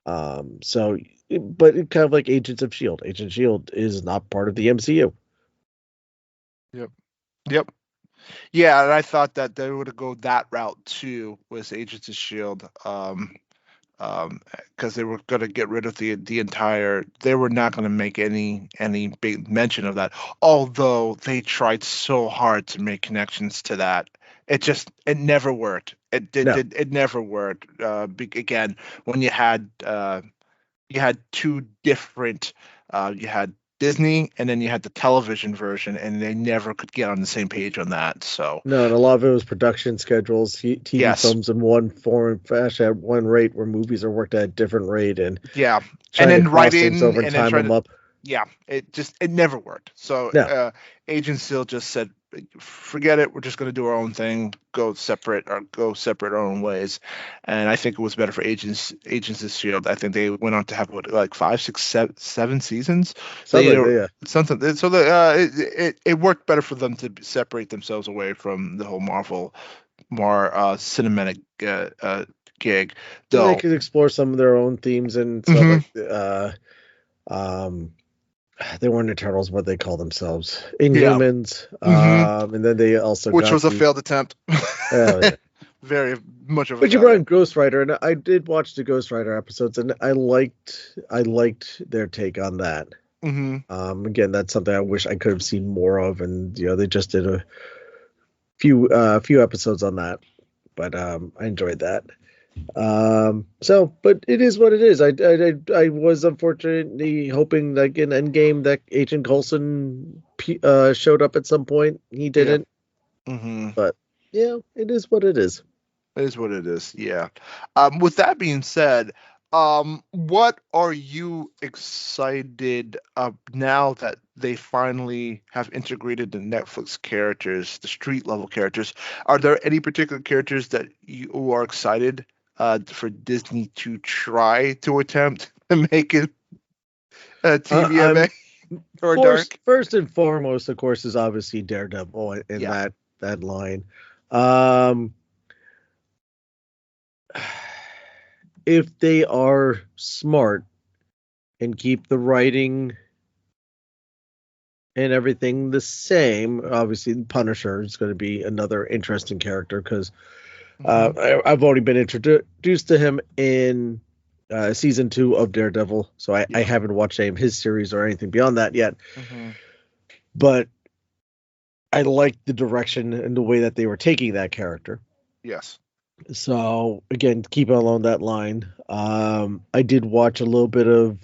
So but it kind of like Agents of Shield. Agent Shield is not part of the MCU. Yep. Yep. Yeah, and I thought that they would go that route too with Agents of Shield. Because they were going to get rid of the entire. They were not going to make any big mention of that. Although they tried so hard to make connections to that, it never worked. No, It never worked. Again, when you had two different. You had Disney, and then you had the television version, and they never could get on the same page on that. So no, and a lot of it was production schedules. TV yes, films in one form and fashion at one rate, where movies are worked at a different rate, and yeah, and trying to then cross things writing, over and and then time trying them to up. yeah, it never worked. So No, Agent Seal just said, forget it. We're just going to do our own thing, go separate our own ways. And I think it was better for Agents of Shield. I think they went on to have what, like 5, 6, 7 seasons. something They like that. Yeah. something so it worked better for them to separate themselves away from the whole more cinematic gig, And they though. could explore some of their own themes and stuff Hmm. like um they weren't Eternals, what they call themselves, Yeah. Inhumans. Hmm. And then they also Which got was a the failed attempt. yeah. Very much of a But you brought failure. in Ghost Rider, and I did watch the Ghost Rider episodes, and I liked their take on that. Hmm. Again, that's something I wish I could have seen more of, and they just did a few episodes on that, but I enjoyed that. But it is what it is. I was unfortunately hoping, like in Endgame, that Agent Coulson showed up at some point. He Yeah. didn't, Hmm. but yeah, it is what it is. It is what it is. Yeah. With that being said, what are you excited now that they finally have integrated the Netflix characters, the street level characters? Are there any particular characters that you are excited for Disney to try to attempt to make it TVMA I'm or first dark? first and foremost, of course, is obviously Daredevil in Yeah. that line. Um, if they are smart and keep the writing and everything the same, obviously Punisher is going to be another interesting character because Hmm. I've already been introduced to him in season 2 of Daredevil, so I Yeah. haven't watched any of his series or anything beyond that yet. Hmm. But I liked the direction and the way that they were taking that character. Yes. So again, keep along that line. I did watch a little bit of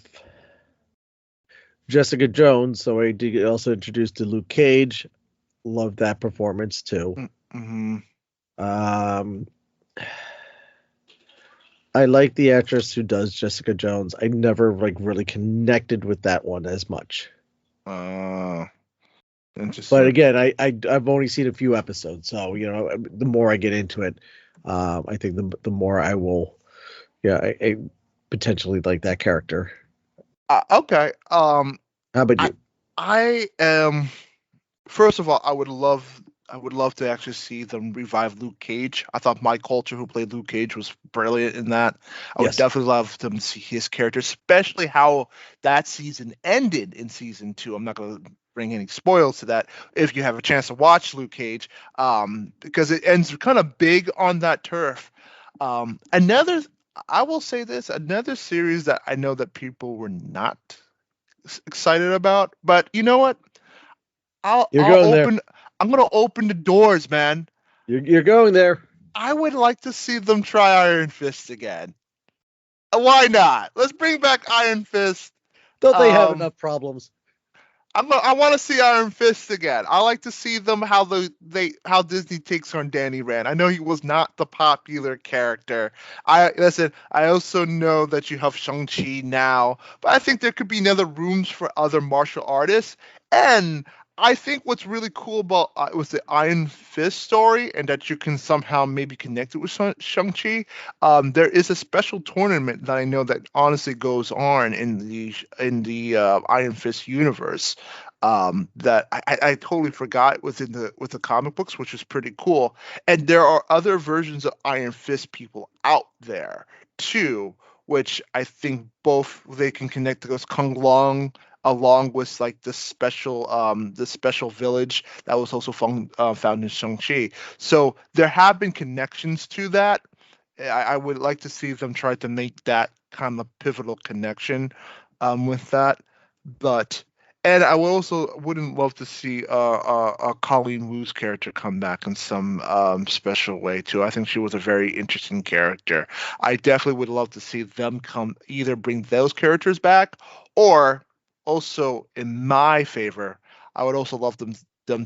Jessica Jones, so I did also introduced to Luke Cage. Loved that performance too. Hmm. Um, I like the actress who does Jessica Jones. I never like really connected with that one as much. Uh, But Interesting. again, I've only seen a few episodes, so the more I get into it, I think the more I will, yeah, I potentially like that character. Okay. How about I you? I am. First of all, I would love to actually see them revive Luke Cage. I thought Mike Coulter, who played Luke Cage, was brilliant in that. I would Yes. definitely love them to see his character, especially how that season ended in season 2. I'm not going to bring any spoils to that if you have a chance to watch Luke Cage, because it ends kind of big on that turf. Another, I will say this, another series that I know that people were not excited about, but you know what? You're I'll going there. open. I'm gonna open the doors, man. You're going there. I would like to see them try Iron Fist again. Why not? Let's bring back Iron Fist. Don't they have Um, enough problems? I want to see Iron Fist again. I like to see them how Disney takes on Danny Rand. I know he was not the popular character. I listen. I also know that you have Shang Chi now, but I think there could be another rooms for other martial artists. And I think what's really cool about was the Iron Fist story, and that you can somehow maybe connect it with Shang Chi. There is a special tournament that I know that honestly goes on in the Iron Fist universe, that I totally forgot within with the comic books, which is pretty cool. And there are other versions of Iron Fist people out there too, which I think both they can connect because Kung Long, along with like the special village that was also found in Shang-Chi. So there have been connections to that. I would like to see them try to make that kind of pivotal connection with that. But and I would also wouldn't love to see Colleen Woo's character come back in some special way too. I think she was a very interesting character. I definitely would love to see them come either bring those characters back or also in my favor, I would also love them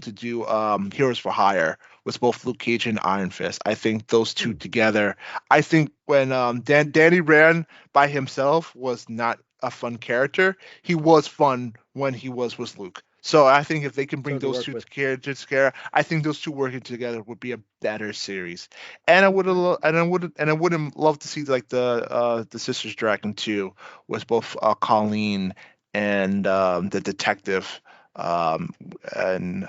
to do Heroes for Hire with both Luke Cage and Iron Fist. I think those two together. I think when Danny Rand by himself was not a fun character, he was fun when he was with Luke. So I think if they can bring those two characters together, I think those two working together would be a better series. And I would love to see like the Sisters Dragon 2 with both Colleen and the detective and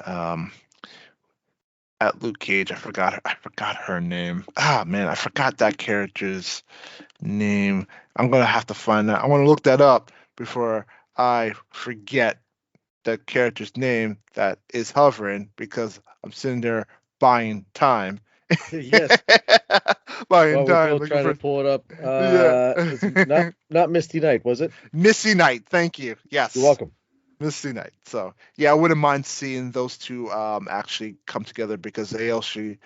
at Luke Cage. I forgot her name. Ah man, I forgot that character's name. I'm gonna have to find that. I want to look that up before I forget the character's name that is hovering because I'm sitting there buying time. Yes. Buying Well, time. we're both trying to pull it up. Yeah. It's not Misty Knight, was it? Misty Knight. Thank you. Yes. You're welcome. Misty Knight. So yeah, I wouldn't mind seeing those two actually come together because they actually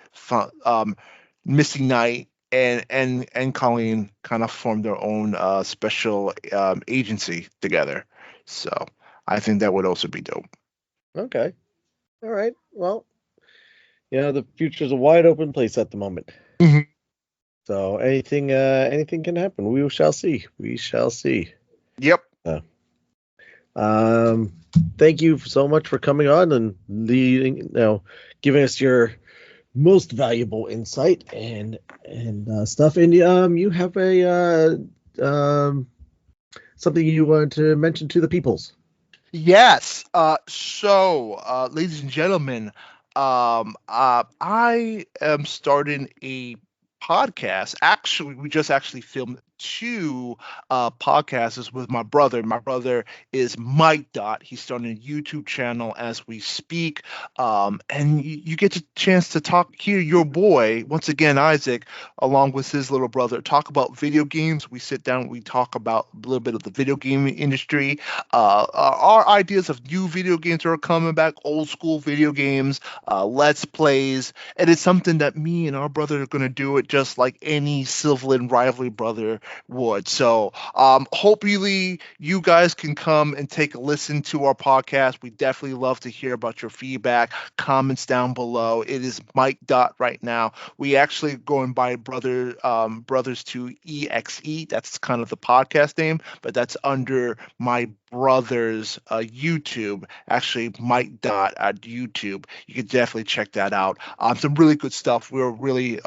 Misty Knight and Colleen kind of formed their own special agency together. So I think that would also be dope. Okay. All right. Well, the future's a wide open place at the moment. Mhm. So anything can happen. We shall see. We shall see. Yep. Thank you so much for coming on and giving us your most valuable insight and stuff. And you have a something you want to mention to the peoples. Yes. So, ladies and gentlemen, I am starting a podcast. Actually, we just actually filmed two podcasts with my brother. My brother is Mike Dot. He's starting a YouTube channel as we speak. And you get a chance to hear your boy, once again, Isaac, along with his little brother, talk about video games. We sit down, we talk about a little bit of the video game industry, our ideas of new video games that are coming back, old school video games, let's plays. And it's something that me and our brother are going to do it just like any Sylvan rivalry brother would. So hopefully you guys can come and take a listen to our podcast. We definitely love to hear about your feedback, comments down below. It is Mike Dot right now. We actually going by Brothers to EXE. That's kind of the podcast name, but that's under my brother's YouTube, actually Mike Dot at YouTube. You can definitely check that out. Some really good stuff. We're really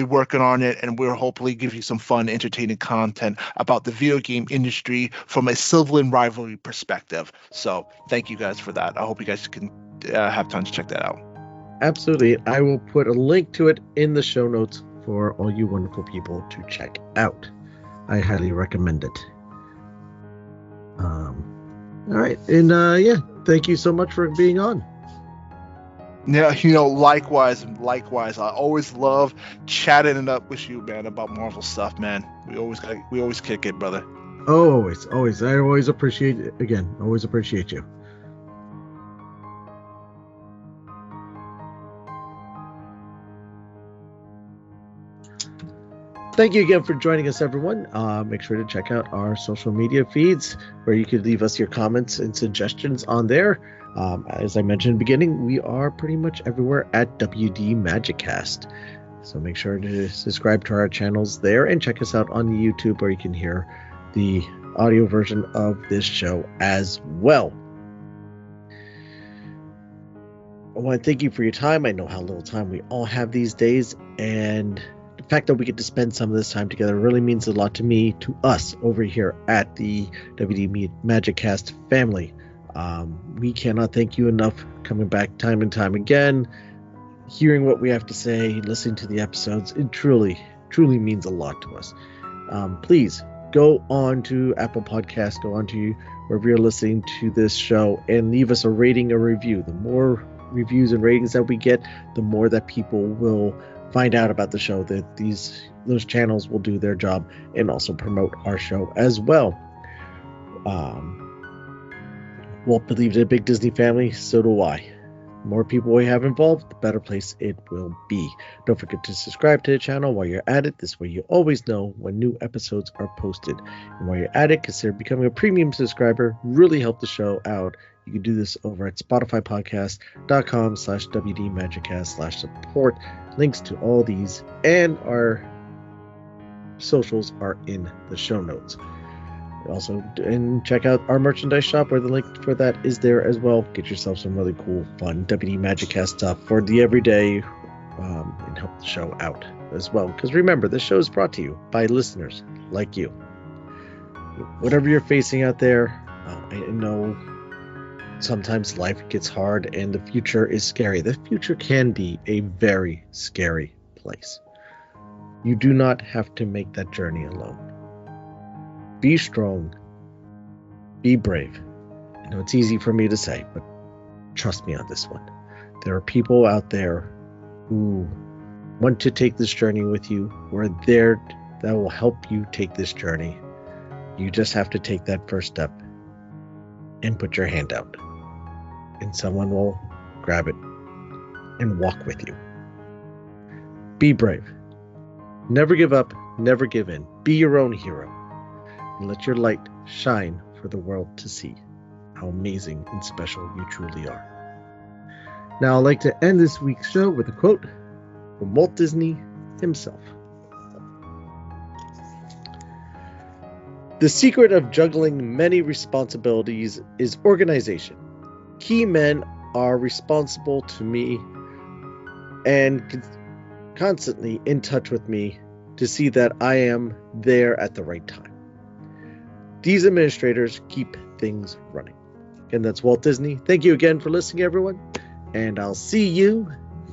working on it, and we'll hopefully give you some fun, entertaining content about the video game industry from a Sylvan rivalry perspective. So thank you guys for that. I hope you guys can have time to check that out. Absolutely. I will put a link to it in the show notes for all you wonderful people to check out. I highly recommend it. All right. And thank you so much for being on. Yeah, likewise. I always love chatting it up with you, man, about Marvel stuff, man. We always kick it, brother. Oh, always. I always appreciate it. Again, always appreciate you. Thank you again for joining us, everyone. Make sure to check out our social media feeds where you could leave us your comments and suggestions on there. As I mentioned in the beginning, we are pretty much everywhere at WD Magiccast. So make sure to subscribe to our channels there and check us out on YouTube where you can hear the audio version of this show as well. I want to thank you for your time. I know how little time we all have these days, and the fact that we get to spend some of this time together really means a lot to me, to us over here at the WD Magiccast family. We cannot thank you enough coming back time and time again, hearing what we have to say, listening to the episodes. It truly, truly means a lot to us. Please go on to Apple Podcasts, go on to wherever you're listening to this show, and leave us a rating or review. The more reviews and ratings that we get, the more that people will find out about the show, that those channels will do their job and also promote our show as well. Walt believed in a big Disney family, so do I. The more people we have involved, the better place it will be. Don't forget to subscribe to the channel while you're at it. This way you always know when new episodes are posted. And while you're at it, consider becoming a premium subscriber. Really help the show out. You can do this over at spotifypodcast.com/WDMagicCast/support. Links to all these and our socials are in the show notes. Also, and check out our merchandise shop where the link for that is there as well. Get yourself some really cool, fun WD Magic Cast stuff for the everyday and help the show out as well. Because remember, this show is brought to you by listeners like you. Whatever you're facing out there, I know sometimes life gets hard and the future is scary. The future can be a very scary place. You do not have to make that journey alone. Be strong. Be brave. I know it's easy for me to say, but trust me on this one. There are people out there who want to take this journey with you, who are there that will help you take this journey. You just have to take that first step and put your hand out, and someone will grab it and walk with you. Be brave. Never give up. Never give in. Be your own hero. And let your light shine for the world to see how amazing and special you truly are. Now, I'd like to end this week's show with a quote from Walt Disney himself. The secret of juggling many responsibilities is organization. Key men are responsible to me and constantly in touch with me to see that I am there at the right time. These administrators keep things running. And that's Walt Disney. Thank you again for listening, everyone. And I'll see you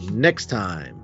next time.